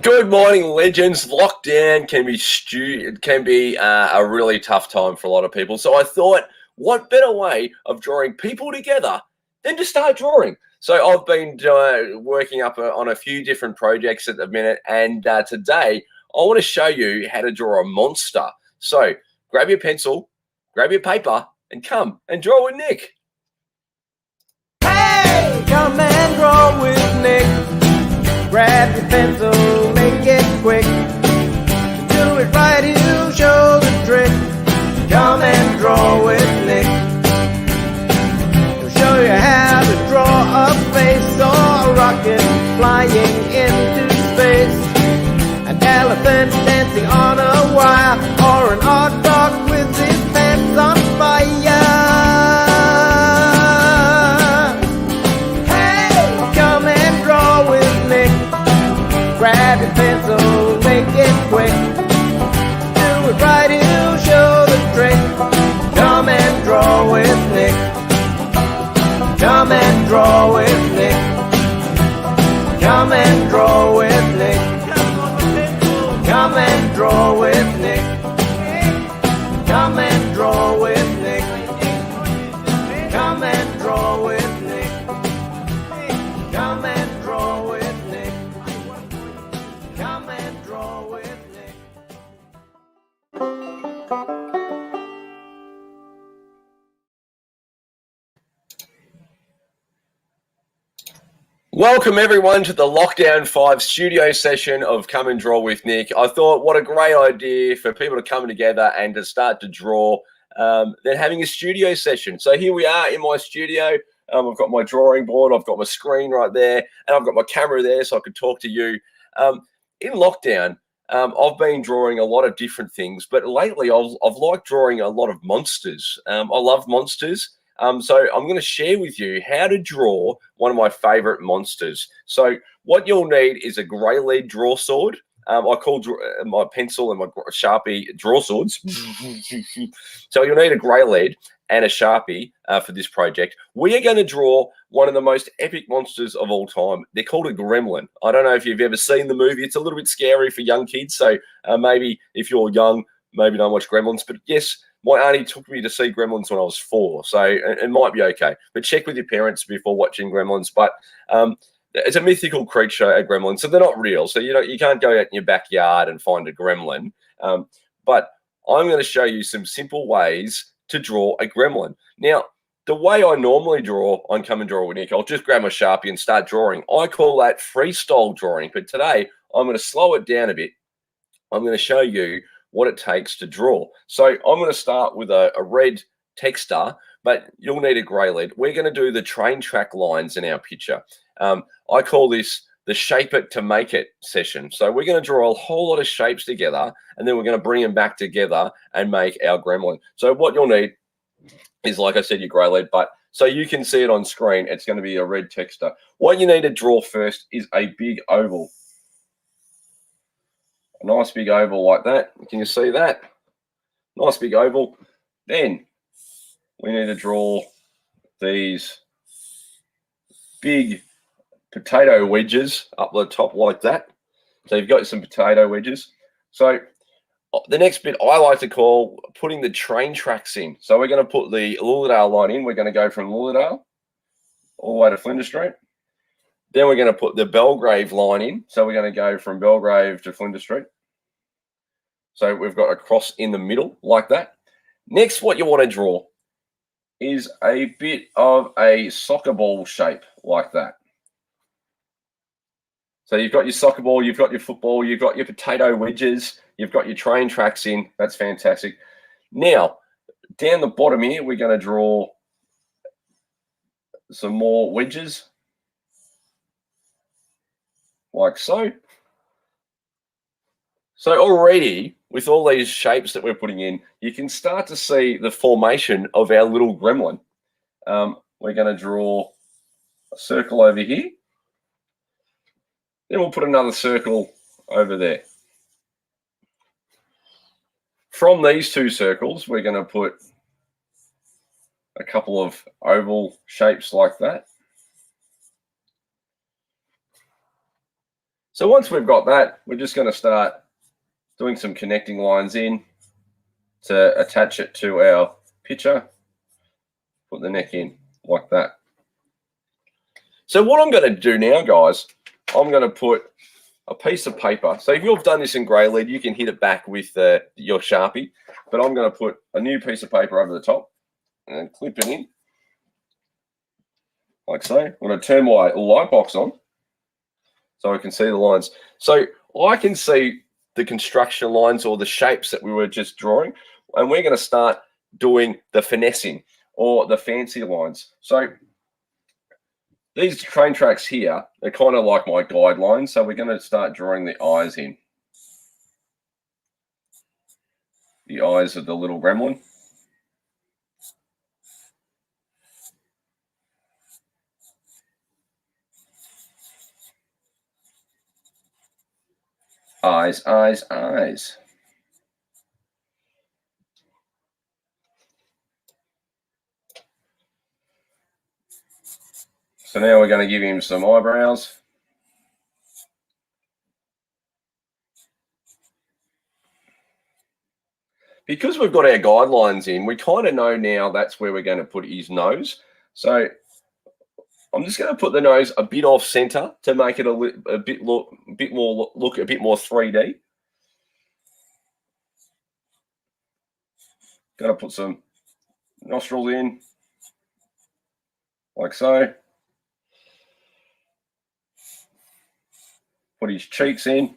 Good morning, legends. Lockdown can be a really tough time for a lot of people. So I thought, what better way of drawing people together than to start drawing? So I've been working up on a few different projects at the minute, and today I want to show you how to draw a monster. So grab your pencil, grab your paper, and come and draw with Nick. Hey, come and draw with Nick. Grab your pencil, make it quick. Do it right, he'll show the trick. Come and draw with Nick. He'll show you how to draw a face or a rocket flying into space. An elephant dancing on a wire, or an odd dog with his pants on fire. Grab your pencil, make it quick. Do it right, he'll show the trick. Come and draw with Nick. Come and draw with Nick. Come and draw with Nick. Come and draw with Nick. Come and draw with Nick. Come and draw with Nick. Come and draw with Nick. Come and draw with Nick. Welcome everyone to the Lockdown 5 studio session of Come and Draw with Nick. I thought what a great idea for people to come together and to start to draw, then having a studio session. So here we are in my studio. I've got my drawing board, I've got my screen right there, and I've got my camera there so I could talk to you. In lockdown, I've been drawing a lot of different things, but lately I've liked drawing a lot of monsters. I love monsters. So I'm going to share with you how to draw one of my favorite monsters. So what you'll need is a grey lead draw sword. I call my pencil and my Sharpie draw swords. So you'll need a grey lead and a Sharpie for this project. We are going to draw one of the most epic monsters of all time. They're called a gremlin. I don't know if you've ever seen the movie. It's a little bit scary for young kids. So maybe if you're young, maybe don't watch Gremlins. But yes, my auntie took me to see Gremlins when I was 4, so it might be okay. But check with your parents before watching Gremlins. But it's a mythical creature, a gremlin, so they're not real. So you can't go out in your backyard and find a gremlin. But I'm going to show you some simple ways to draw a gremlin. Now, the way I normally draw on Come and Draw with Nick, I'll just grab my Sharpie and start drawing. I call that freestyle drawing. But today, I'm going to slow it down a bit. I'm going to show you what it takes to draw. So I'm going to start with a red texter, but you'll need a grey lead. We're going to do the train track lines in our picture. I call this the shape it to make it session. So we're going to draw a whole lot of shapes together, and then we're going to bring them back together and make our gremlin. So what you'll need is, like I said, your grey lead, but so you can see it on screen, it's going to be a red texter. What you need to draw first is a big oval. A nice big oval like that. Can you see that? Nice big oval. Then we need to draw these big potato wedges up the top like that. So you've got some potato wedges. So the next bit I like to call putting the train tracks in. So we're going to put the Lilydale line in. We're going to go from Lilydale all the way to Flinders Street. Then we're going to put the Belgrave line in. So we're going to go from Belgrave to Flinders Street. So we've got a cross in the middle like that. Next, what you want to draw is a bit of a soccer ball shape like that. So you've got your soccer ball, you've got your football, you've got your potato wedges, you've got your train tracks in. That's fantastic. Now, down the bottom here, we're going to draw some more wedges like so. So already, with all these shapes that we're putting in, you can start to see the formation of our little gremlin. We're going to draw a circle over here. Then we'll put another circle over there. From these two circles, we're going to put a couple of oval shapes like that. So once we've got that, we're just going to start doing some connecting lines in to attach it to our picture. Put the neck in like that. So what I'm going to do now, guys, I'm going to put a piece of paper. So if you've done this in grey lead, you can hit it back with your Sharpie. But I'm going to put a new piece of paper over the top and clip it in. Like so. I'm going to turn my light box on so I can see the lines. So I can see the construction lines or the shapes that we were just drawing. And we're going to start doing the finessing or the fancy lines. So these train tracks here, they're kind of like my guidelines. So we're going to start drawing the eyes in. The eyes of the little gremlin. Eyes, eyes, eyes. So now we're going to give him some eyebrows. Because we've got our guidelines in, we kind of know now that's where we're going to put his nose. So I'm just going to put the nose a bit off center to make it a bit more 3D. Going to put some nostrils in, like so. Put his cheeks in.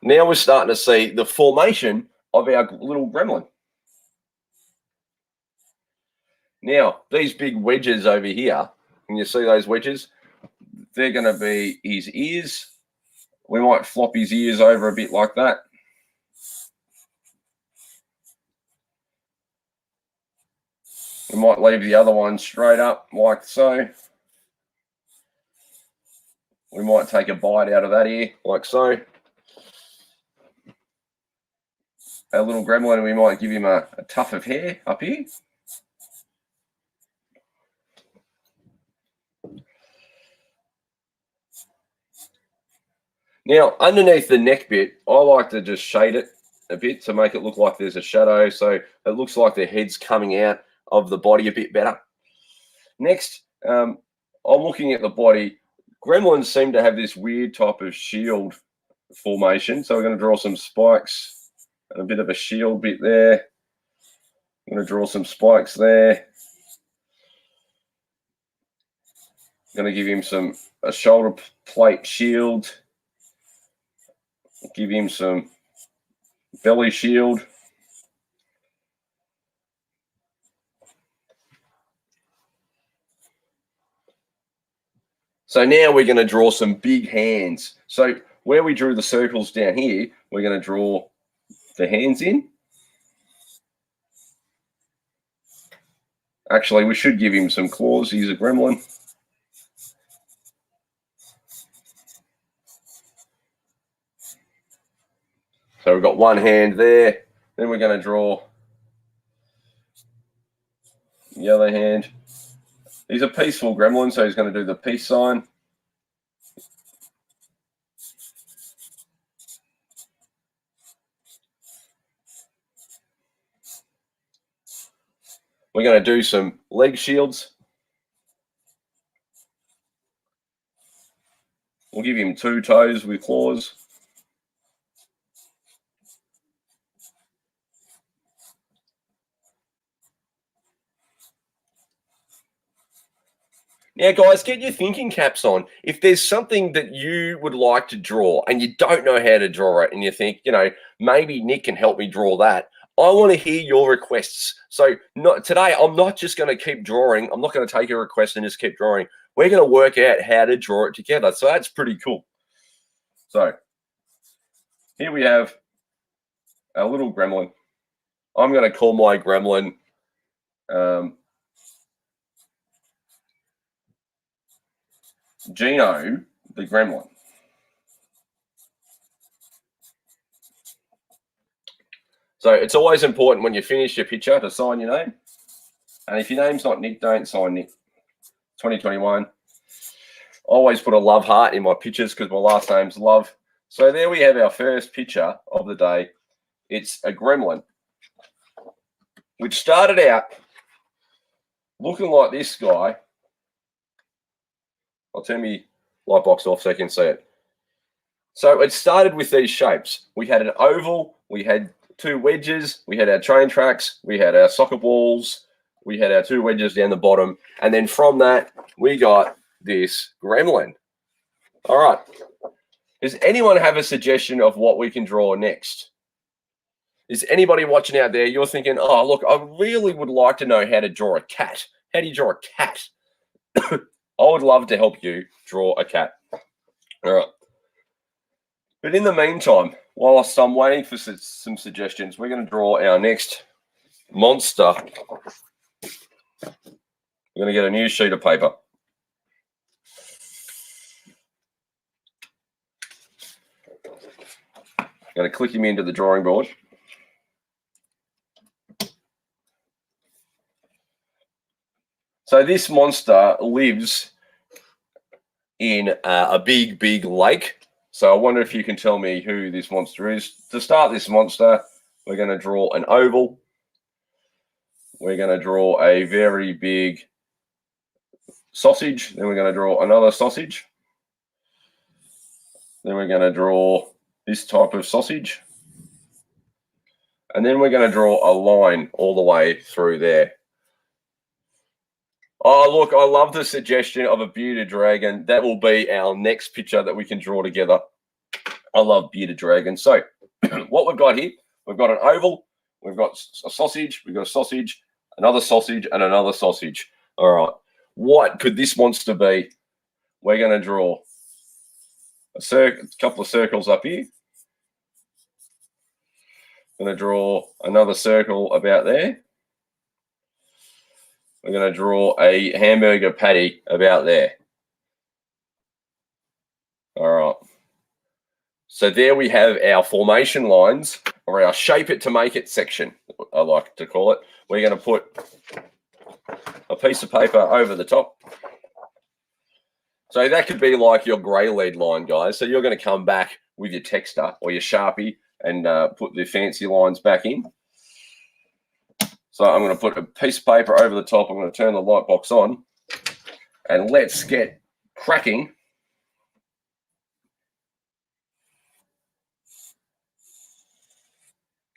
Now we're starting to see the formation of our little gremlin. Now, these big wedges over here, can you see those wedges? They're going to be his ears. We might flop his ears over a bit like that. We might leave the other one straight up like so. We might take a bite out of that ear like so. Our little gremlin, we might give him a tuft of hair up here. Now, underneath the neck bit, I like to just shade it a bit to make it look like there's a shadow, so it looks like the head's coming out of the body a bit better. Next, I'm looking at the body. Gremlins seem to have this weird type of shield formation, so we're going to draw some spikes and a bit of a shield bit there. I'm going to draw some spikes there. I'm going to give him a shoulder plate shield. Give him some belly shield. So now we're going to draw some big hands. So where we drew the circles down here, we're going to draw the hands in. Actually, we should give him some claws. He's a gremlin. So we've got one hand there. Then we're going to draw the other hand. He's a peaceful gremlin, so he's going to do the peace sign. We're going to do some leg shields. We'll give him 2 toes with claws. Now, guys, get your thinking caps on. If there's something that you would like to draw and you don't know how to draw it and you think, maybe Nick can help me draw that, I want to hear your requests. So today, I'm not just going to keep drawing. I'm not going to take a request and just keep drawing. We're going to work out how to draw it together. So that's pretty cool. So here we have a little gremlin. I'm going to call my gremlin Gino the Gremlin. So it's always important when you finish your picture to sign your name. And if your name's not Nick, don't sign Nick. 2021. always put a love heart in my pictures because my last name's Love. So there we have our first picture of the day. It's a gremlin, which started out looking like this guy. I'll turn my light box off so you can see it. So it started with these shapes. We had an oval, we had 2 wedges, we had our train tracks, we had our soccer balls, we had our 2 wedges down the bottom, and then from that, we got this gremlin. All right. Does anyone have a suggestion of what we can draw next? Is anybody watching out there, you're thinking, oh, look, I really would like to know how to draw a cat. How do you draw a cat? I would love to help you draw a cat. All right. But in the meantime, whilst I'm waiting for some suggestions, we're going to draw our next monster. We're going to get a new sheet of paper. I'm going to click him into the drawing board. So this monster lives in a big, big lake. So I wonder if you can tell me who this monster is. To start this monster, we're going to draw an oval. We're going to draw a very big sausage. Then we're going to draw another sausage. Then we're going to draw this type of sausage. And then we're going to draw a line all the way through there. Oh, look, I love the suggestion of a bearded dragon. That will be our next picture that we can draw together. I love bearded dragons. So what we've got here, we've got an oval, we've got a sausage, we've got a sausage, another sausage, and another sausage. All right. What could this monster be? We're going to draw a couple of circles up here. Going to draw another circle about there. We're going to draw a hamburger patty about there. All right. So there we have our formation lines, or our shape it to make it section, I like to call it. We're going to put a piece of paper over the top. So that could be like your grey lead line, guys. So you're going to come back with your texter or your Sharpie and put the fancy lines back in. So I'm going to put a piece of paper over the top. I'm going to turn the light box on and let's get cracking.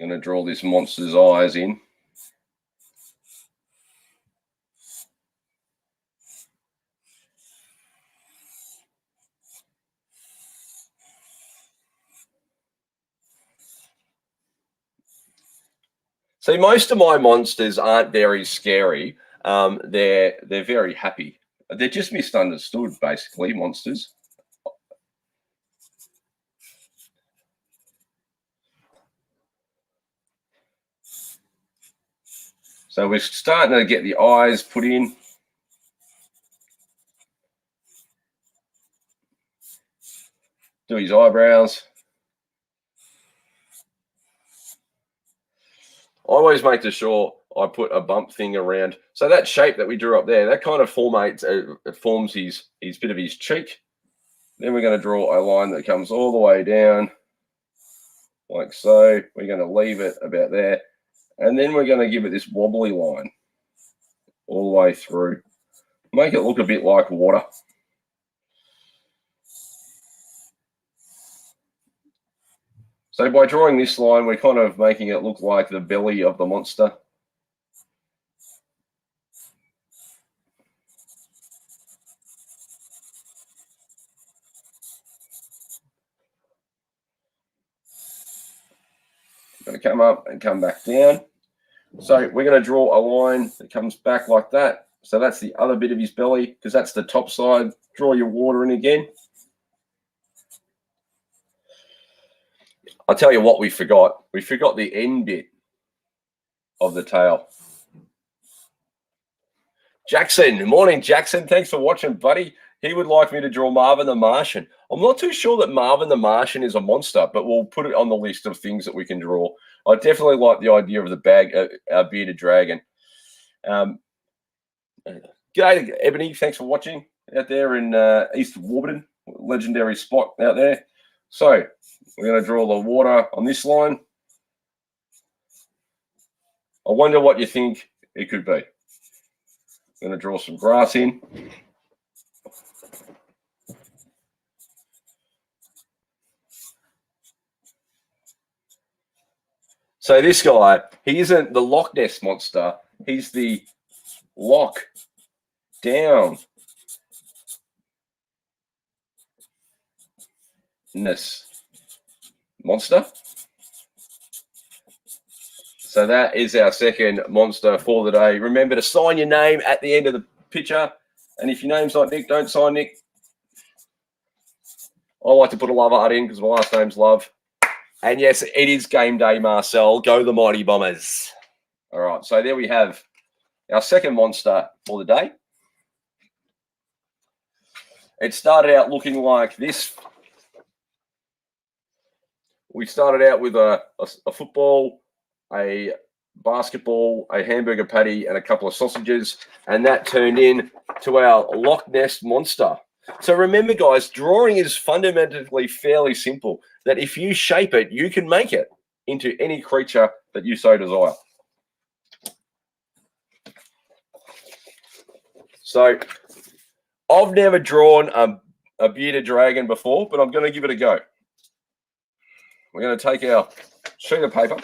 Going to draw this monster's eyes in. See, most of my monsters aren't very scary. They're very happy. They're just misunderstood, basically, monsters. So we're starting to get the eyes put in. Do his eyebrows. I always make sure I put a bump thing around. So that shape that we drew up there, that kind of forms his bit of his cheek. Then we're going to draw a line that comes all the way down, like so. We're going to leave it about there. And then we're going to give it this wobbly line all the way through. Make it look a bit like water. So by drawing this line, we're kind of making it look like the belly of the monster. Going to come up and come back down. So we're going to draw a line that comes back like that. So that's the other bit of his belly, because that's the top side. Draw your water in again. I'll tell you what we forgot. We forgot the end bit of the tail. Jackson, morning, Jackson. Thanks for watching, buddy. He would like me to draw Marvin the Martian. I'm not too sure that Marvin the Martian is a monster, but we'll put it on the list of things that we can draw. I definitely like the idea of the bearded dragon. G'day, Ebony. Thanks for watching. out there in East Warburton, legendary spot out there. So we're going to draw the water on this line. I wonder what you think it could be. I'm going to draw some grass in. So this guy, he isn't the Loch Ness monster. He's the Loch Down Ness monster. So that is our second monster for the day. Remember to sign your name at the end of the picture. And if your name's like Nick, don't sign Nick. I like to put a love heart in because my last name's Love. And yes, it is game day, Marcel. Go the Mighty Bombers. All right, so there we have our second monster for the day. It started out looking like this. We started out with a football, a basketball, a hamburger patty, and a couple of sausages, and that turned into our Loch Ness monster. So remember, guys, drawing is fundamentally fairly simple, that if you shape it, you can make it into any creature that you so desire. So I've never drawn a bearded dragon before, but I'm going to give it a go. We're going to take our sheet of paper,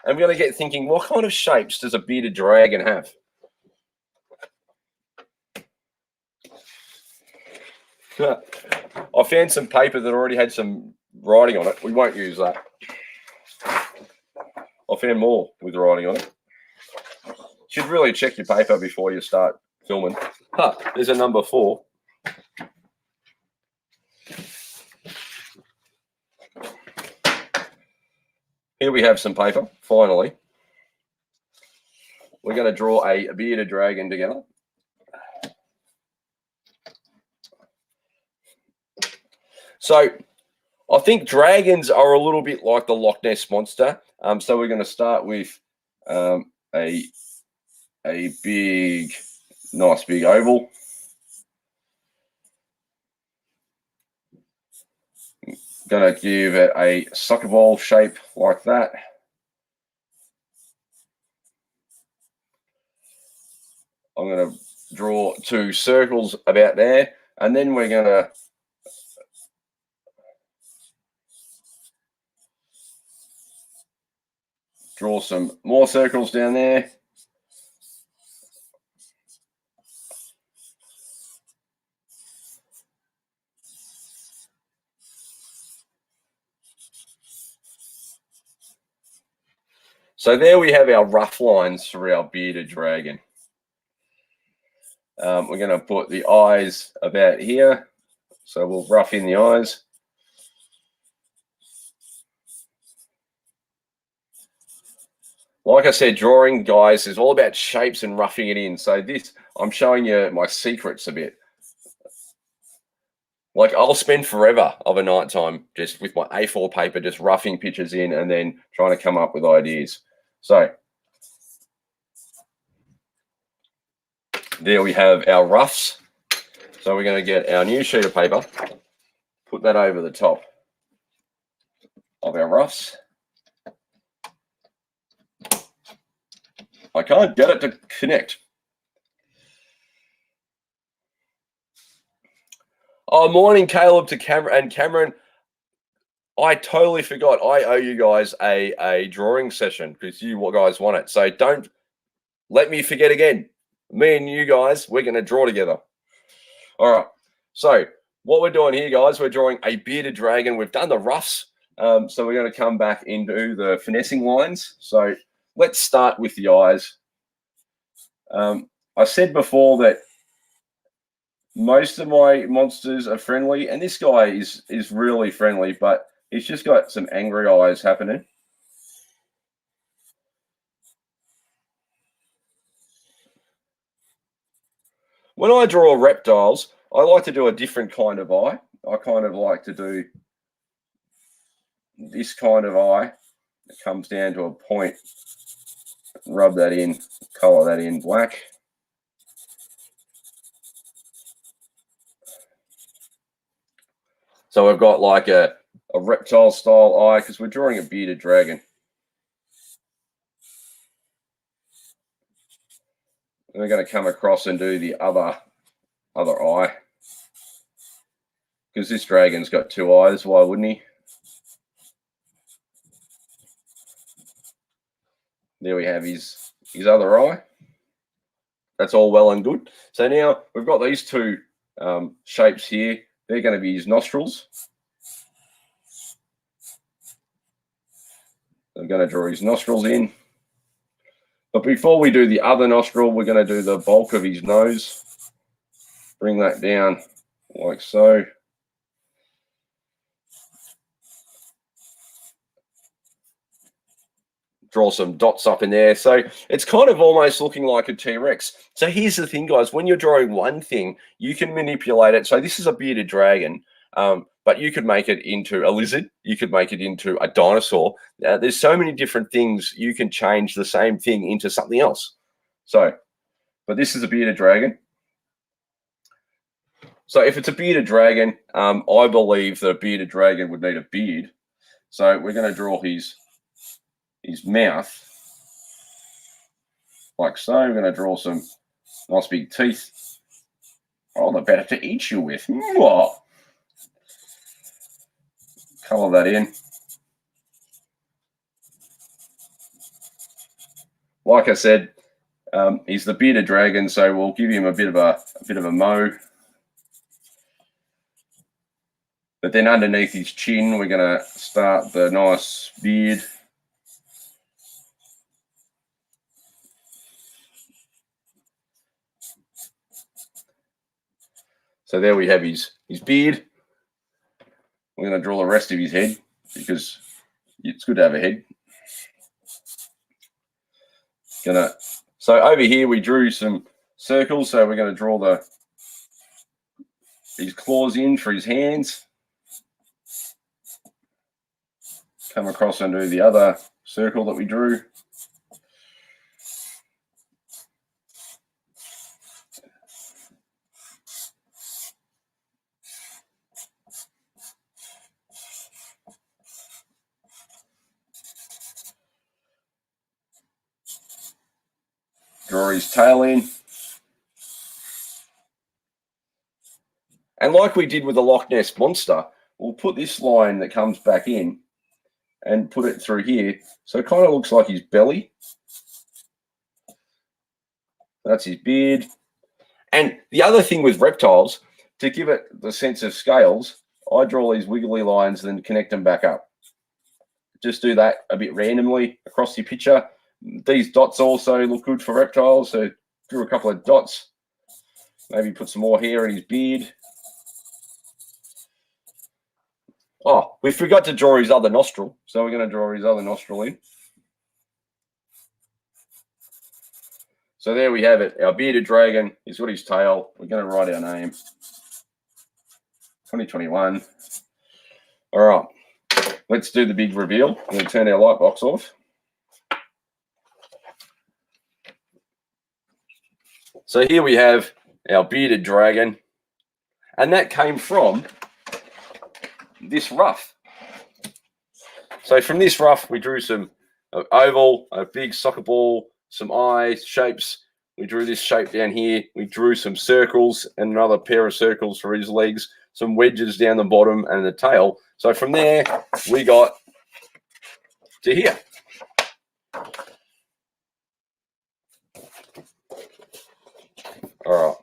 and we're going to get thinking, what kind of shapes does a bearded dragon have? I found some paper that already had some writing on it. We won't use that. I found more with writing on it. You should really check your paper before you start filming. There's a number 4. Here we have some paper, finally. We're going to draw a bearded dragon together. So I think dragons are a little bit like the Loch Ness monster. So we're going to start with a big, nice big oval. Going to give it a soccer ball shape like that. I'm going to draw 2 circles about there, and then we're going to draw some more circles down there. So there we have our rough lines for our bearded dragon. We're going to put the eyes about here. So we'll rough in the eyes. Like I said, drawing, guys, is all about shapes and roughing it in. So this, I'm showing you my secrets a bit. Like, I'll spend forever of a night time just with my A4 paper, just roughing pictures in and then trying to come up with ideas. So there we have our roughs. So we're going to get our new sheet of paper, put that over the top of our roughs. I can't get it to connect. Oh, morning, Caleb to Cameron. And Cameron, I totally forgot. I owe you guys a drawing session because you guys want it. So don't let me forget again. Me and you guys, we're going to draw together. All right. So what we're doing here, guys, we're drawing a bearded dragon. We've done the roughs. So we're going to come back into the finessing lines. So let's start with the eyes. I said before that most of my monsters are friendly, and this guy is really friendly, but he's just got some angry eyes happening. When I draw reptiles, I like to do a different kind of eye. I kind of like to do this kind of eye. It comes down to a point. Rub that in, color that in black. So we've got like a reptile style eye because we're drawing a bearded dragon. And we're going to come across and do the other eye. Because this dragon's got 2 eyes, why wouldn't he? There we have his other eye. That's all well and good. So now we've got these 2 shapes here. They're going to be his nostrils. I'm going to draw his nostrils in. But before we do the other nostril, we're going to do the bulk of his nose. Bring that down like so. Draw some dots up in there. So it's kind of almost looking like a T-Rex. So here's the thing, guys. When you're drawing one thing, you can manipulate it. So this is a bearded dragon, but you could make it into a lizard. You could make it into a dinosaur. There's so many different things. You can change the same thing into something else. So, but this is a bearded dragon. So if it's a bearded dragon, I believe that a bearded dragon would need a beard. So we're going to draw his mouth like so. We're going to draw some nice big teeth. Oh, they're better to eat you with. Mwah. Color that in. Like I said, he's the bearded dragon, so we'll give him a bit of a mow. But then underneath his chin, we're going to start the nice beard. So there we have his beard. We're going to draw the rest of his head because it's good to have a head. So over here we drew some circles. So we're going to draw his claws in for his hands. Come across and do the other circle that we drew. Draw his tail in. And like we did with the Loch Ness Monster, we'll put this line that comes back in and put it through here. So it kind of looks like his belly. That's his beard. And the other thing with reptiles, to give it the sense of scales, I draw these wiggly lines and then connect them back up. Just do that a bit randomly across your picture. These dots also look good for reptiles, so drew a couple of dots. Maybe put some more hair in his beard. Oh, we forgot to draw his other nostril, so we're going to draw his other nostril in. So there we have it, our bearded dragon. He's got his tail. We're going to write our name. 2021. All right, let's do the big reveal. I'm going to turn our light box off. So here we have our bearded dragon, and that came from this rough. So from this rough, we drew some oval, a big soccer ball, some eye shapes. We drew this shape down here. We drew some circles and another pair of circles for his legs, some wedges down the bottom and the tail. So from there, we got to here. All right.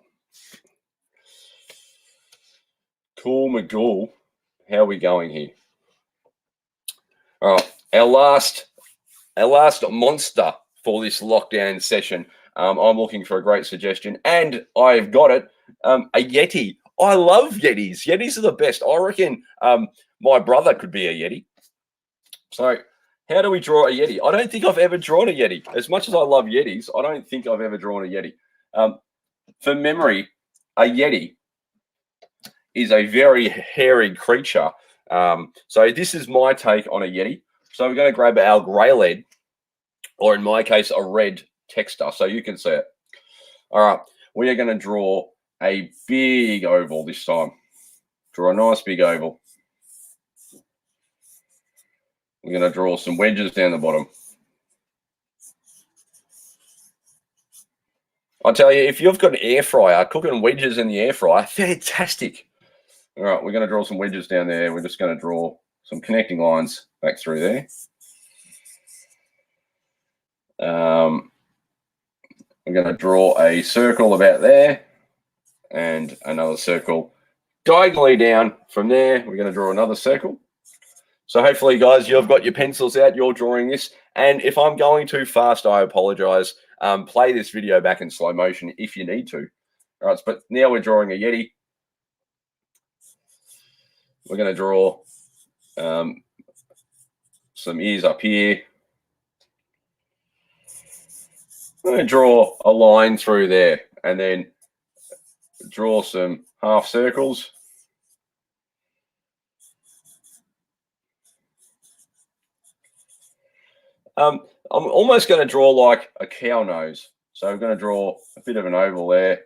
Cool Magoo. How are we going here? All right. Our last monster for this lockdown session. I'm looking for a great suggestion, and I've got it. A Yeti. I love Yetis. Yetis are the best. I reckon my brother could be a Yeti. So how do we draw a Yeti? I don't think I've ever drawn a Yeti. As much as I love Yetis, I don't think I've ever drawn a Yeti. For memory, a Yeti is a very hairy creature. So this is my take on a Yeti. So we're going to grab our grey lead, or in my case, a red texture, so you can see it. All right, we are going to draw a big oval this time. Draw a nice big oval. we're going to draw some wedges down the bottom. I tell you, if you've got an air fryer, cooking wedges in the air fryer, fantastic. All right, we're going to draw some wedges down there. We're just going to draw some connecting lines back through there. We're going to draw a circle about there and another circle diagonally down from there. We're going to draw another circle. So hopefully, guys, you've got your pencils out, you're drawing this. And if I'm going too fast, I apologize. Play this video back in slow motion if you need to. All right, but now we're drawing a Yeti. We're going to draw some ears up here. I'm going to draw a line through there and then draw some half circles. I'm almost going to draw like a cow nose. So I'm going to draw a bit of an oval there.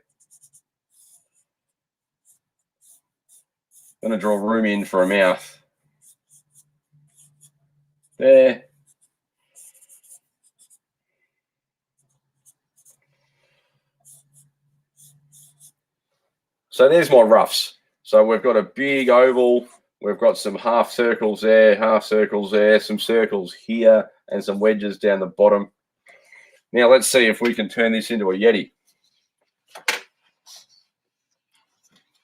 I'm going to draw room in for a mouth. There. So there's my roughs. So we've got a big oval. We've got some half circles there, some circles here, and some wedges down the bottom. Now let's see if we can turn this into a Yeti.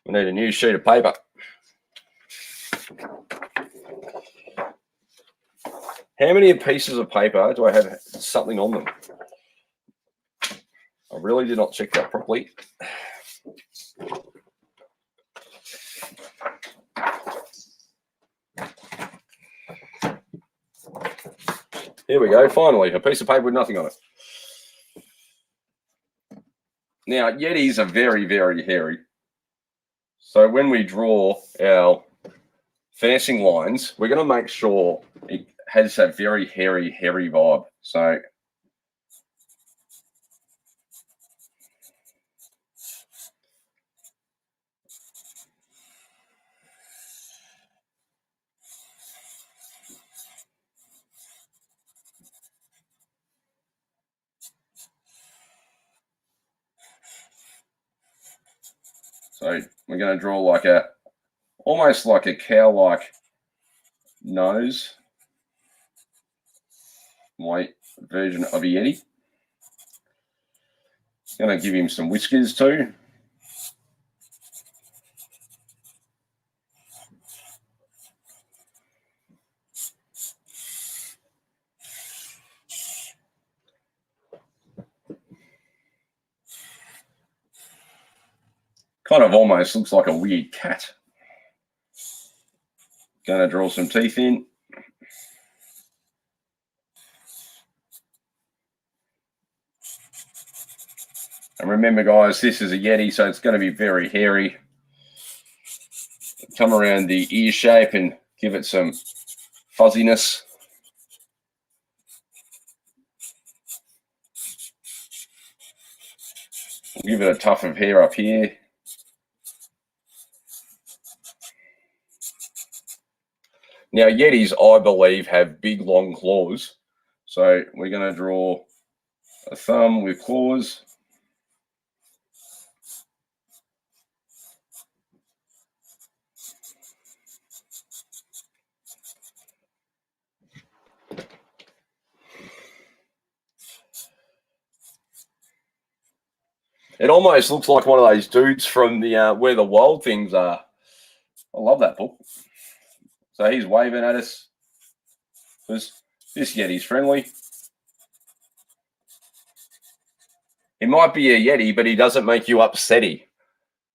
We need a new sheet of paper. How many pieces of paper do I have something on them? I really did not check that properly. Here we go, finally, a piece of paper with nothing on it. Now, Yetis are very, very hairy. So when we draw our finessing lines, we're going to make sure it has that very hairy vibe. So we're going to draw like almost like a cow-like nose. My version of a Yeti. Going to give him some whiskers too. Kind of almost looks like a weird cat. Going to draw some teeth in. And remember, guys, this is a Yeti, so it's going to be very hairy. Come around the ear shape and give it some fuzziness. We'll give it a tuft of hair up here. Now, Yetis, I believe, have big, long claws. So we're going to draw a thumb with claws. It almost looks like one of those dudes from the Where the Wild Things Are. I love that book. So he's waving at us. This Yeti's friendly. He might be a Yeti, but he doesn't make you upsetty.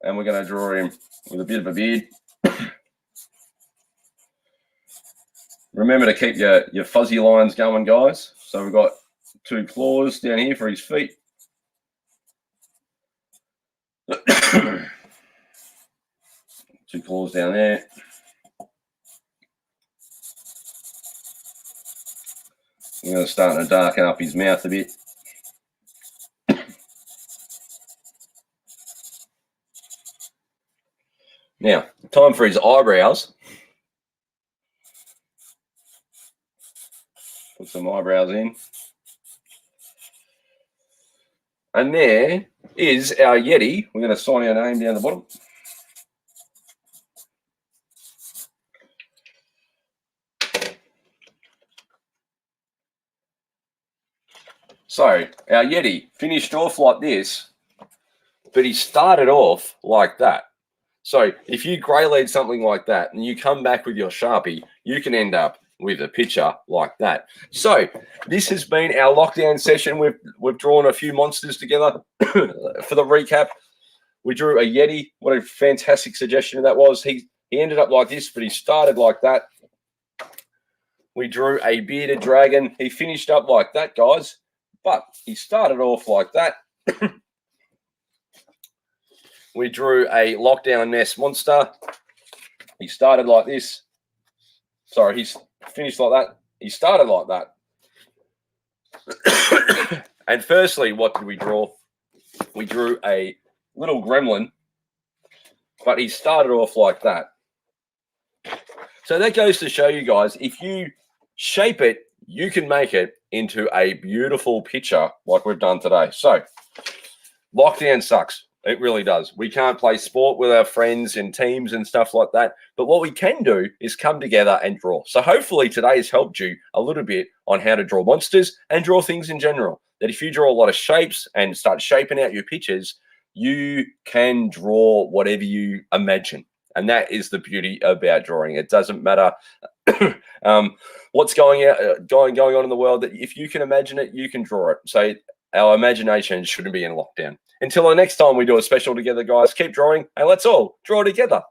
And we're going to draw him with a bit of a beard. Remember to keep your fuzzy lines going, guys. So we've got 2 claws down here for his feet. 2 claws down there. We're going to start to darken up his mouth a bit. Now, time for his eyebrows. some eyebrows in. And there is our Yeti. We're going to sign our name down the bottom. So our Yeti finished off like this, but he started off like that. So if you grey lead something like that and you come back with your Sharpie, you can end up with a picture like that. So this has been our lockdown session. We've drawn a few monsters together. For the recap, we drew a Yeti. What a fantastic suggestion that was. He ended up like this, but he started like that. We drew a bearded dragon. He finished up like that, guys. But he started off like that. We drew a lockdown nest monster. He started like this. Sorry, he's finished like that. He started like that. And firstly, what did we draw? We drew a little gremlin, but he started off like that. So that goes to show you guys, if you shape it, you can make it into a beautiful picture like we've done today. So lockdown sucks. It really does. We can't play sport with our friends and teams and stuff like that. But what we can do is come together and draw. So hopefully today has helped you a little bit on how to draw monsters and draw things in general. That if you draw a lot of shapes and start shaping out your pictures, you can draw whatever you imagine. And that is the beauty about drawing. It doesn't matter what's going on in the world. That if you can imagine it, you can draw it. So our imagination shouldn't be in lockdown. Until the next time we do a special together, guys, keep drawing and let's all draw together.